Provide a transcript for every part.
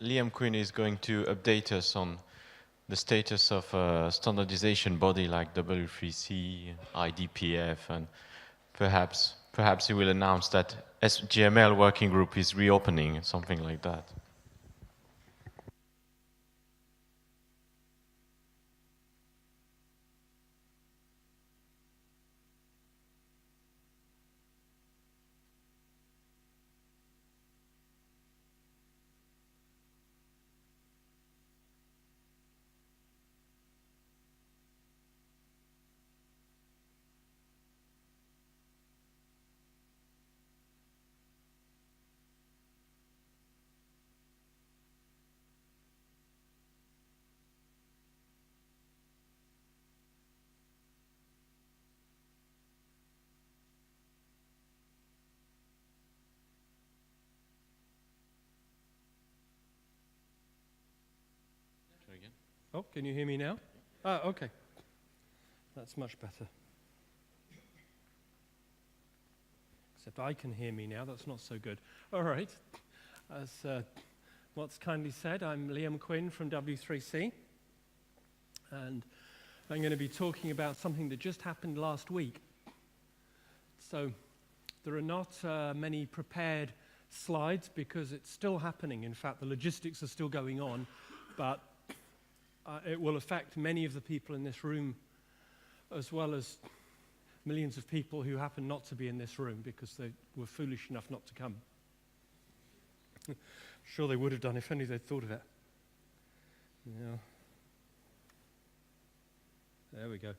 Liam Quin is going to update us on the status of a standardization body like W3C, IDPF, and perhaps he will announce that SGML working group is reopening, something like that. Oh, can you hear me now? Ah, okay. That's much better. Except I can hear me now, that's not so good. All right. As what's kindly said, I'm Liam Quin from W3C. And I'm going to be talking about something that just happened last week. So there are not many prepared slides because it's still happening. In fact, the logistics are still going on, but it will affect many of the people in this room, as well as millions of people who happen not to be in this room because they were foolish enough not to come. Sure they would have done if only they'd thought of it. Yeah. There we go.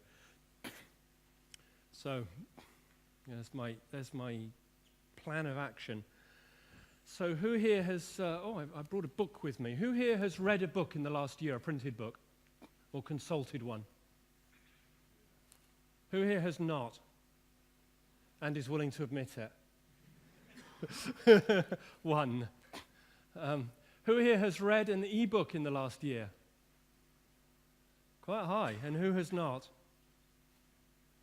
So, there's my plan of action. So who here has, I brought a book with me. Who here has read a book in the last year, a printed book, or consulted one? Who here has not, and is willing to admit it? One. Who here has read an e-book in the last year? Quite high. And who has not?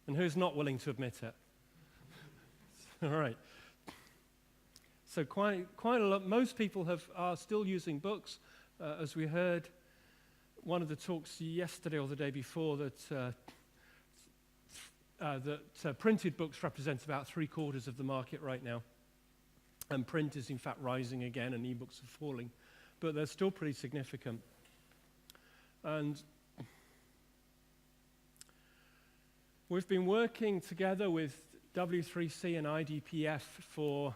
And who's not willing to admit it? All right. So quite a lot. Most people are still using books, as we heard. One of the talks yesterday or the day before that printed books represent about 3/4 of the market right now, and print is in fact rising again, and e-books are falling, but they're still pretty significant. And we've been working together with W3C and IDPF for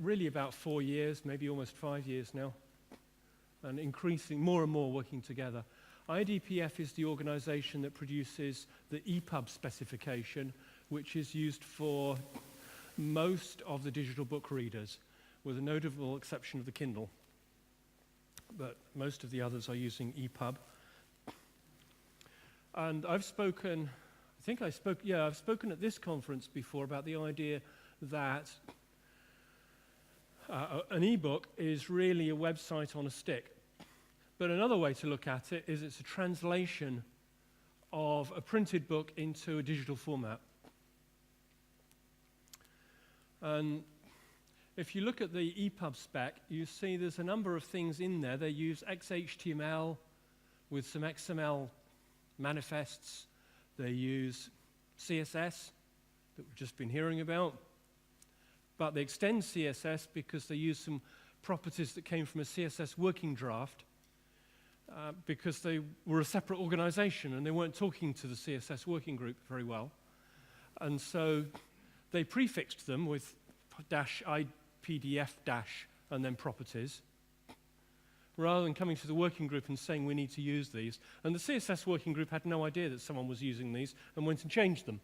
really about 4 years, maybe almost 5 years now, and increasing more and more working together. IDPF is the organization that produces the EPUB specification, which is used for most of the digital book readers, with a notable exception of the Kindle. But most of the others are using EPUB. And I've spoken at this conference before about the idea that an e-book is really a website on a stick. But another way to look at it is it's a translation of a printed book into a digital format. And if you look at the EPUB spec, you see there's a number of things in there. They use XHTML with some XML manifests. They use CSS that we've just been hearing about. But they extend CSS because they use some properties that came from a CSS working draft because they were a separate organization and they weren't talking to the CSS working group very well. And so they prefixed them with -IPDF and then properties, rather than coming to the working group and saying we need to use these. And the CSS working group had no idea that someone was using these and went and changed them.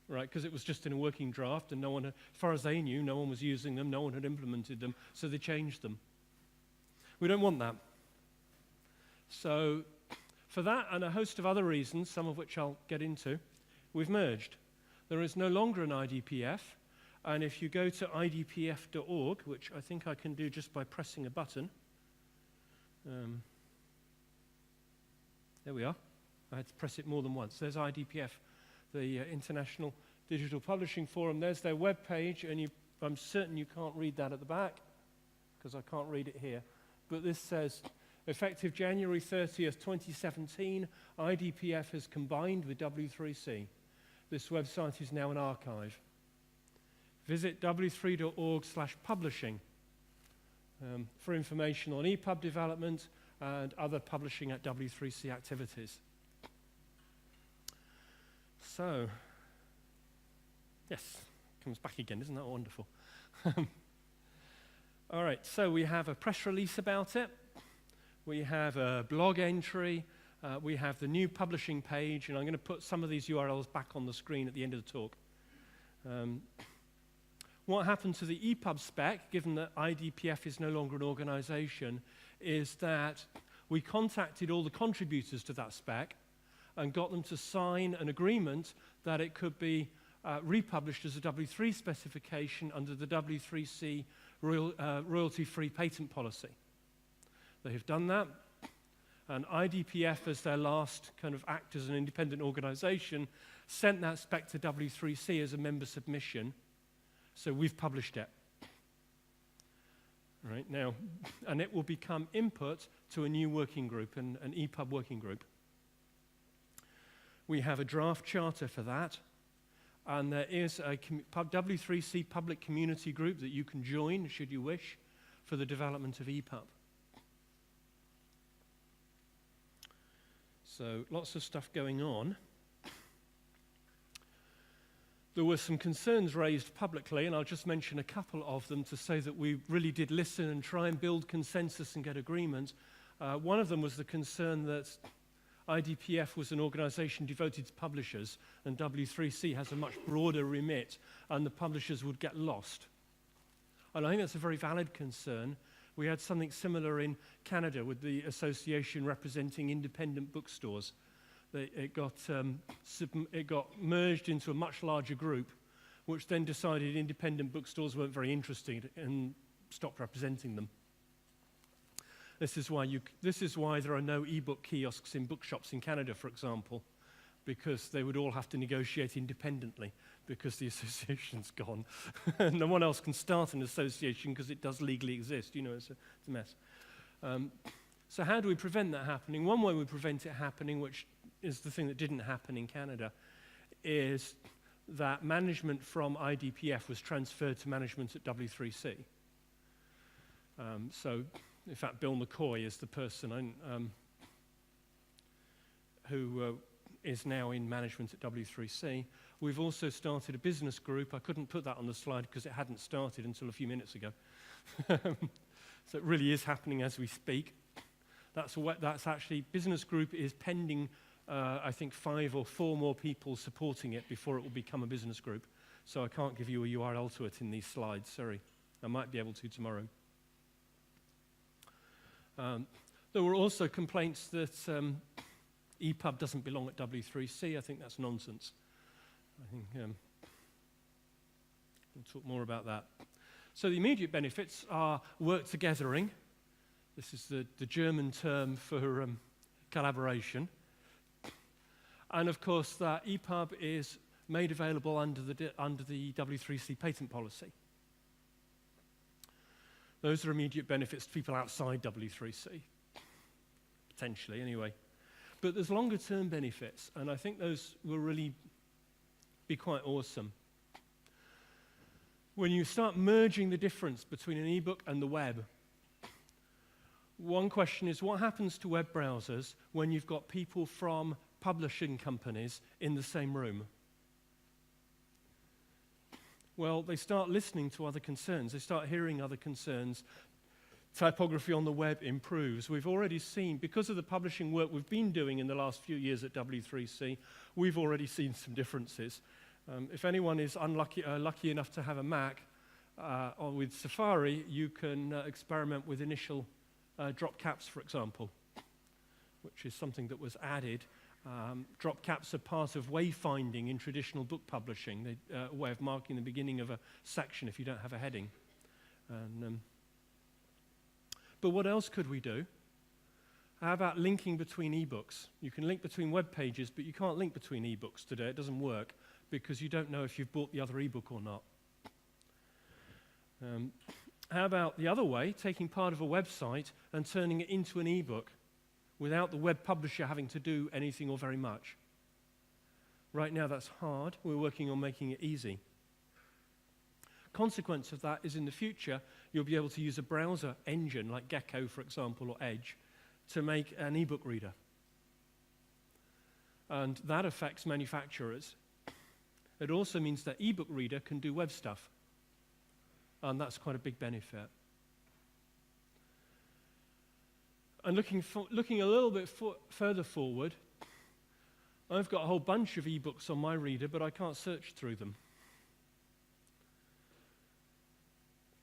Right, because it was just in a working draft and no one, as far as they knew, no one was using them, no one had implemented them, so they changed them. We don't want that. So for that and a host of other reasons, some of which I'll get into, we've merged. There is no longer an IDPF, and if you go to idpf.org, which I think I can do just by pressing a button, there we are. I had to press it more than once. There's IDPF, the International Digital Publishing Forum. There's their web page, and I'm certain you can't read that at the back, because I can't read it here. but this says, effective January 30th, 2017, IDPF has combined with W3C. This website is now an archive. Visit w3.org/publishing for information on EPUB development and other publishing at W3C activities. So, yes, comes back again, isn't that wonderful? All right, so we have a press release about it. We have a blog entry. We have the new publishing page, and I'm going to put some of these URLs back on the screen at the end of the talk. What happened to the EPUB spec, given that IDPF is no longer an organization, is that we contacted all the contributors to that spec and got them to sign an agreement that it could be republished as a W3 specification under the W3C royalty-free patent policy. They have done that, and IDPF, as their last kind of act as an independent organization, sent that spec to W3C as a member submission, so we've published it. Right now, and it will become input to a new working group, an EPUB working group. We have a draft charter for that, and there is a W3C public community group that you can join, should you wish, for the development of EPUB. So lots of stuff going on. There were some concerns raised publicly, and I'll just mention a couple of them to say that we really did listen and try and build consensus and get agreement. One of them was the concern that IDPF was an organization devoted to publishers, and W3C has a much broader remit, and the publishers would get lost. And I think that's a very valid concern. We had something similar in Canada with the association representing independent bookstores. It got merged into a much larger group, which then decided independent bookstores weren't very interested and stopped representing them. This is why there are no e-book kiosks in bookshops in Canada, for example, because they would all have to negotiate independently because the association's gone. No one else can start an association because it does legally exist. You know, it's a mess. So how do we prevent that happening? One way we prevent it happening, which is the thing that didn't happen in Canada, is that management from IDPF was transferred to management at W3C. So, in fact, Bill McCoy is the person who is now in management at W3C. We've also started a business group. I couldn't put that on the slide because it hadn't started until a few minutes ago. So it really is happening as we speak. That's actually, business group is pending, I think 5 or 4 more people supporting it before it will become a business group. So I can't give you a URL to it in these slides, sorry. I might be able to tomorrow. There were also complaints that EPUB doesn't belong at W3C. I think that's nonsense. I think we'll talk more about that. So the immediate benefits are work togethering. This is the German term for collaboration. And of course, that EPUB is made available under the W3C patent policy. Those are immediate benefits to people outside W3C, potentially anyway. But there's longer term benefits, and I think those will really be quite awesome. When you start merging the difference between an ebook and the web, one question is, what happens to web browsers when you've got people from publishing companies in the same room? Well, they start listening to other concerns. They start hearing other concerns. Typography on the web improves. We've already seen, because of the publishing work we've been doing in the last few years at W3C, we've already seen some differences. If anyone is lucky enough to have a Mac or with Safari, you can experiment with initial drop caps, for example, which is something that was added. Drop caps are part of wayfinding in traditional book publishing, a way of marking the beginning of a section if you don't have a heading. But what else could we do? How about linking between ebooks? You can link between web pages, but you can't link between ebooks today. It doesn't work because you don't know if you've bought the other ebook or not. How about the other way, taking part of a website and turning it into an ebook without the web publisher having to do anything or very much? Right now that's hard. We're working on making it easy. Consequence of that is in the future, you'll be able to use a browser engine like Gecko, for example, or Edge, to make an ebook reader. And that affects manufacturers. It also means that ebook reader can do web stuff. And that's quite a big benefit. And looking a little bit further forward, I've got a whole bunch of ebooks on my reader, but I can't search through them.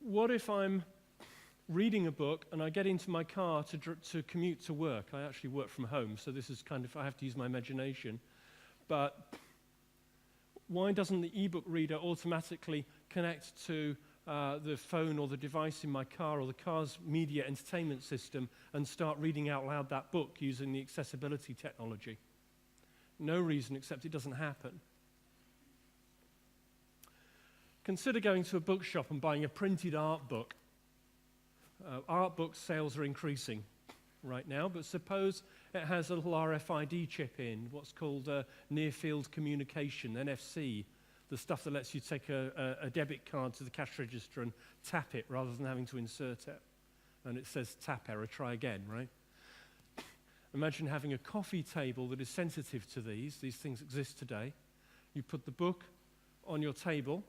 What if I'm reading a book and I get into my car to commute to work? I actually work from home, so this is kind of, I have to use my imagination. But why doesn't the ebook reader automatically connect to the phone or the device in my car or the car's media entertainment system and start reading out loud that book using the accessibility technology? No reason except it doesn't happen. Consider going to a bookshop and buying a printed art book. Art book sales are increasing right now, but suppose it has a little RFID chip in, what's called near-field communication, NFC, the stuff that lets you take a debit card to the cash register and tap it rather than having to insert it. And it says tap error, try again, right? Imagine having a coffee table that is sensitive to these. These things exist today. You put the book on your table,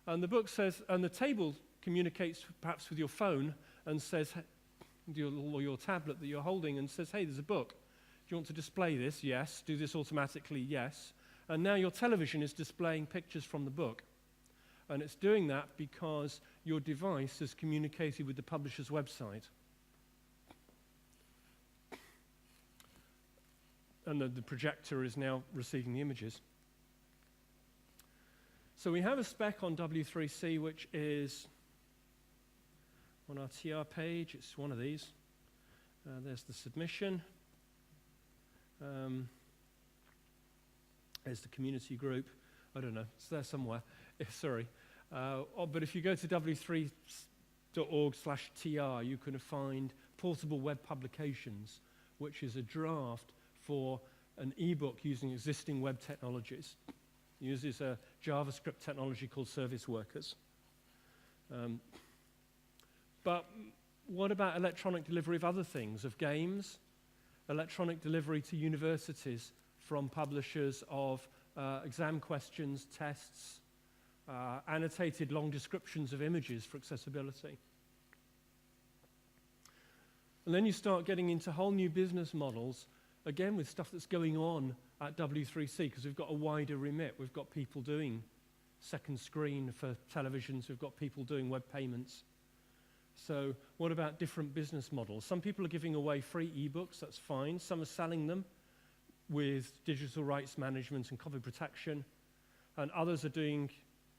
and the book says, and the table communicates perhaps with your phone and says, or your tablet that you're holding, and says, hey, there's a book. Do you want to display this? Yes. Do this automatically? Yes. And now your television is displaying pictures from the book. And it's doing that because your device has communicated with the publisher's website. And the projector is now receiving the images. So we have a spec on W3C, which is on our TR page. It's one of these. There's the submission. There's the community group. I don't know. It's there somewhere. Sorry. But if you go to w3.org/tr, you can find portable web publications, which is a draft for an ebook using existing web technologies. It uses a JavaScript technology called service workers. But what about electronic delivery of other things, of games? Electronic delivery to universities from publishers of exam questions, tests, annotated long descriptions of images for accessibility. And then you start getting into whole new business models, again with stuff that's going on at W3C, because we've got a wider remit. We've got people doing second screen for televisions. We've got people doing web payments. So what about different business models? Some people are giving away free ebooks. That's fine. Some are selling them with digital rights management and copy protection. And others are doing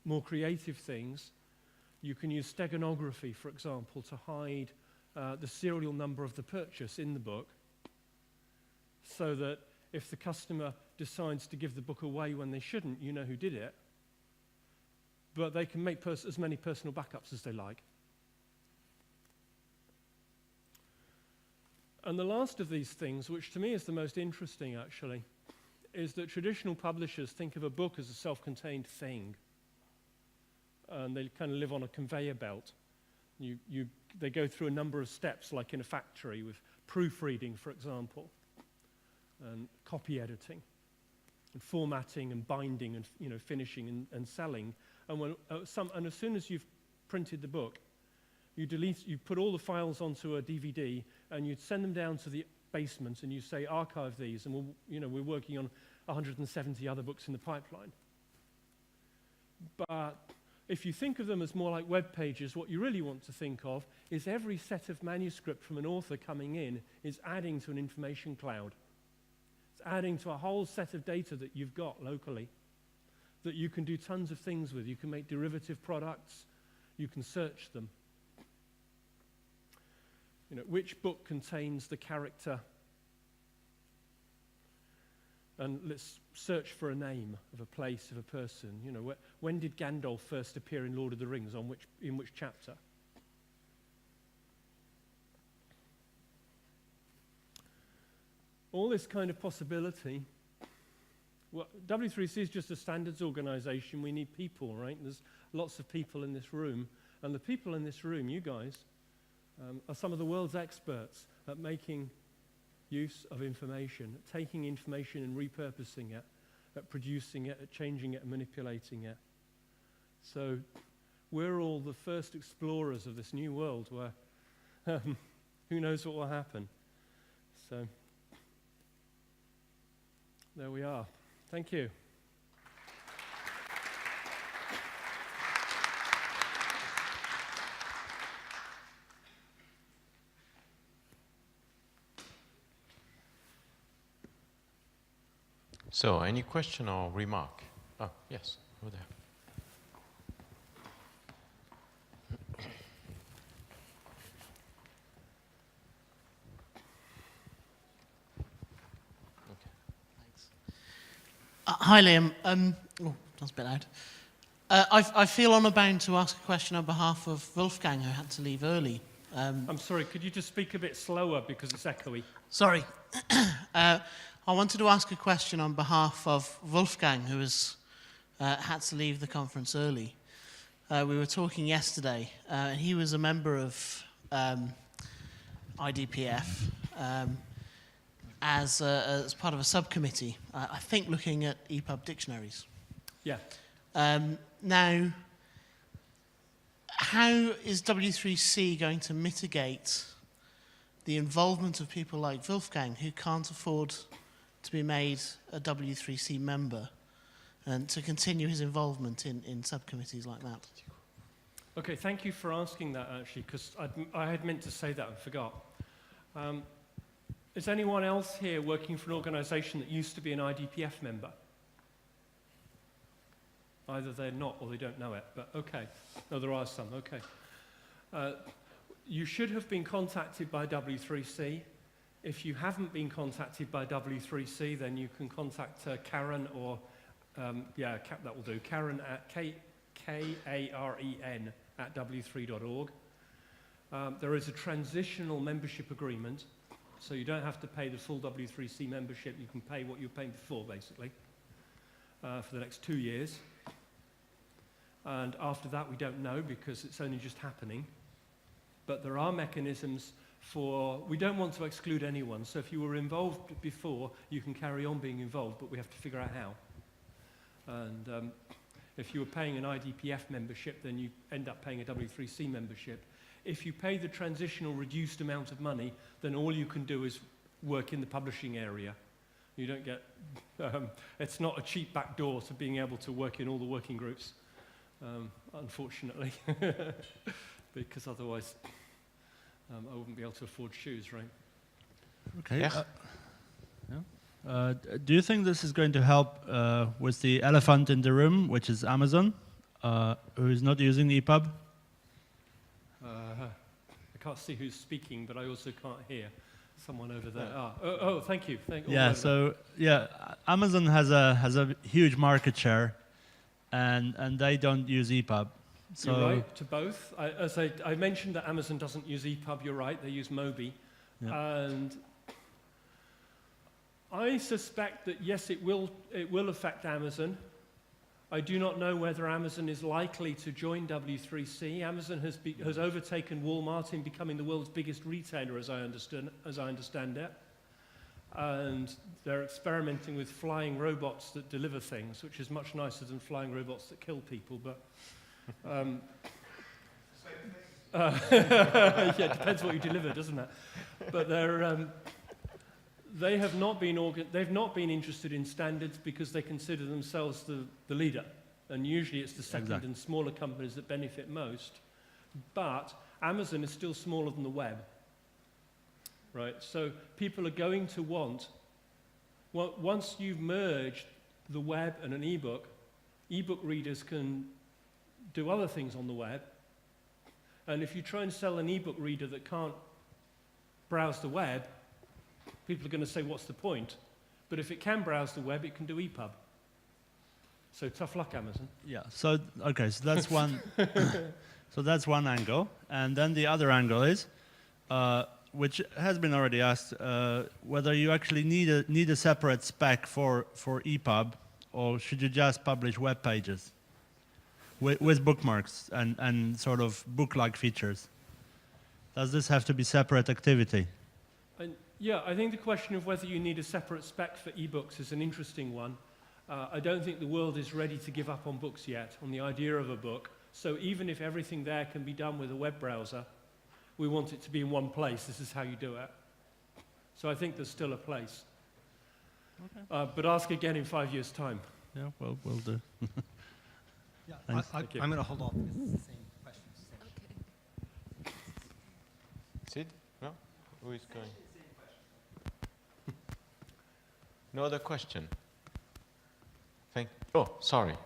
more creative things. You can use steganography, for example, to hide the serial number of the purchase in the book, so that if the customer decides to give the book away when they shouldn't, you know who did it. But they can make as many personal backups as they like. And the last of these things, which to me is the most interesting actually, is that traditional publishers think of a book as a self-contained thing. And they kind of live on a conveyor belt. They go through a number of steps, like in a factory, with proofreading, for example, and copy editing, and formatting, and binding, and finishing, and selling. And and as soon as you've printed the book, you put all the files onto a DVD, and you send them down to the basement, and you say, archive these, and we're working on 170 other books in the pipeline. But if you think of them as more like web pages, what you really want to think of is every set of manuscript from an author coming in is adding to an information cloud. It's adding to a whole set of data that you've got locally that you can do tons of things with. You can make derivative products. You can search them. Which book contains the character? And let's search for a name of a place, of a person. When did Gandalf first appear in Lord of the Rings? In which chapter? all this kind of possibility. Well, W3C is just a standards organization. We need people, right? There's lots of people in this room. And the people in this room, you guys, are some of the world's experts at making use of information, at taking information and repurposing it, at producing it, at changing it and manipulating it. So we're all the first explorers of this new world where who knows what will happen. So there we are. Thank you. So, any question or remark? Oh, yes, over there. Hi, Liam. Oh, that's a bit loud. I feel honour bound to ask a question on behalf of Wolfgang, who had to leave early. I'm sorry, could you just speak a bit slower because it's echoey? Sorry. I wanted to ask a question on behalf of Wolfgang, who has had to leave the conference early. We were talking yesterday, and he was a member of IDPF as part of a subcommittee, I think looking at EPUB dictionaries. Yeah. Now, how is W3C going to mitigate the involvement of people like Wolfgang, who can't afford to be made a W3C member, and to continue his involvement in subcommittees like that? Okay, thank you for asking that, actually, because I had meant to say that and forgot. Is anyone else here working for an organization that used to be an IDPF member? Either they're not or they don't know it, but okay. No, there are some, okay. You should have been contacted by W3C. If you haven't been contacted by W3C, then you can contact Karen or, that will do, Karen at Karen at w3.org. There is a transitional membership agreement, so you don't have to pay the full W3C membership. You can pay what you were paying before, basically, for the next 2 years. And after that, we don't know because it's only just happening. But there are mechanisms for, we don't want to exclude anyone. So if you were involved before, you can carry on being involved, but we have to figure out how. And if you were paying an IDPF membership, then you end up paying a W3C membership. If you pay the transitional reduced amount of money, then all you can do is work in the publishing area. You don't get, it's not a cheap backdoor to being able to work in all the working groups, unfortunately, because otherwise I wouldn't be able to afford shoes, right? Okay. Yeah. Do you think this is going to help with the elephant in the room, which is Amazon, who is not using EPUB? I can't see who's speaking, but I also can't hear someone over there. Thank you. Amazon has a huge market share, and they don't use EPUB. So you're right to both. As I mentioned that Amazon doesn't use EPUB. You're right. They use Mobi, and I suspect that yes, it will affect Amazon. I do not know whether Amazon is likely to join W3C. Amazon has overtaken Walmart in becoming the world's biggest retailer, as I understand it. And they're experimenting with flying robots that deliver things, which is much nicer than flying robots that kill people. But yeah, it depends what you deliver, doesn't it? But they have not been interested in standards because they consider themselves the leader, and usually it's the second and smaller companies that benefit most. But Amazon is still smaller than the web, right? So people are going to want, well, once you've merged the web and an ebook readers can do other things on the web, and if you try and sell an ebook reader that can't browse the web, people are going to say, what's the point? But if it can browse the web, it can do EPUB. So tough luck, Amazon. yeah, so that's one. So that's one angle, and then the other angle is which has been already asked, whether you actually need a separate spec for EPUB, or should you just publish web pages with bookmarks and sort of book-like features? Does this have to be separate activity? Yeah, I think the question of whether you need a separate spec for ebooks is an interesting one. I don't think the world is ready to give up on books yet, on the idea of a book. So even if everything there can be done with a web browser, we want it to be in one place. This is how you do it. So I think there's still a place. Okay. But ask again in 5 years' time. Yeah, well, we'll do. Yeah, Thanks. I'm going to hold off because it's the same question. Okay. Sid? No? Who is going? No other question? Oh, sorry.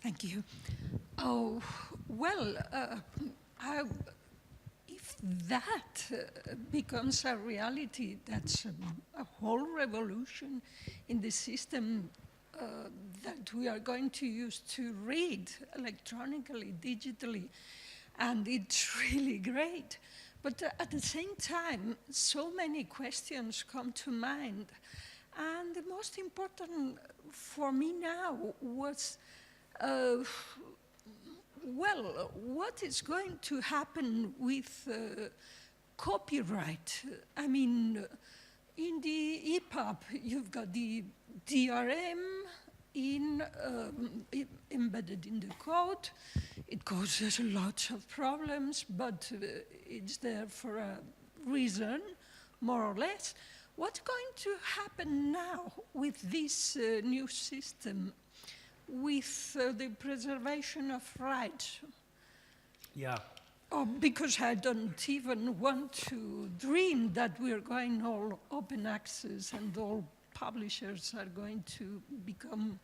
Thank you. Oh, well, if that becomes a reality, that's a whole revolution in the system that we are going to use to read electronically, digitally, and it's really great. But at the same time, so many questions come to mind. And the most important for me now was, well, what is going to happen with copyright? I mean, in the EPUB, you've got the DRM embedded in the code. It causes lots of problems, but it's there for a reason, more or less. What's going to happen now with this new system, with the preservation of rights? Yeah. Oh, because I don't even want to dream that we're going all open access and all publishers are going to become...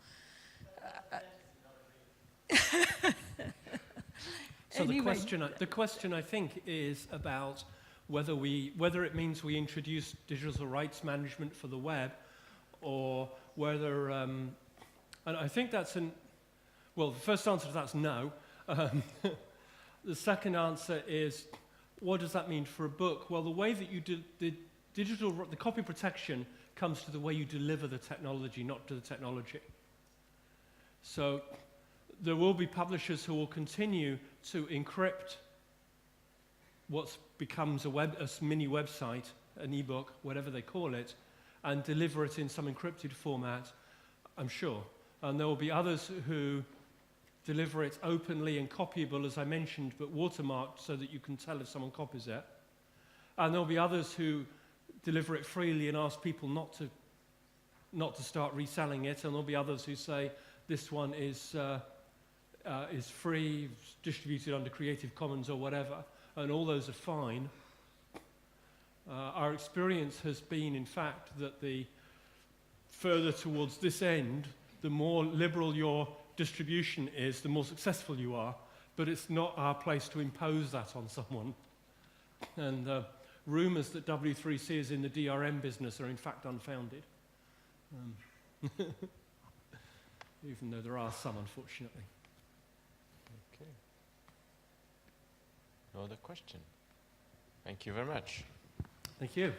So anyway. the question I think is about whether it means we introduce digital rights management for the web, or whether, and I think that's well, the first answer to that's no. The second answer is, what does that mean for a book? Well, the way that you do the copy protection comes to the way you deliver the technology, not to the technology. So there will be publishers who will continue to encrypt what becomes a mini website, an ebook, whatever they call it, and deliver it in some encrypted format, I'm sure. And there will be others who deliver it openly and copyable, as I mentioned, but watermarked so that you can tell if someone copies it. And there'll be others who deliver it freely and ask people not to start reselling it. And there'll be others who say this one is free, distributed under Creative Commons or whatever, and all those are fine. Our experience has been, in fact, that the further towards this end, the more liberal your distribution is, the more successful you are, but it's not our place to impose that on someone. And rumors that W3C is in the DRM business are in fact unfounded, even though there are some, unfortunately. Okay. No other question. Thank you very much. Thank you.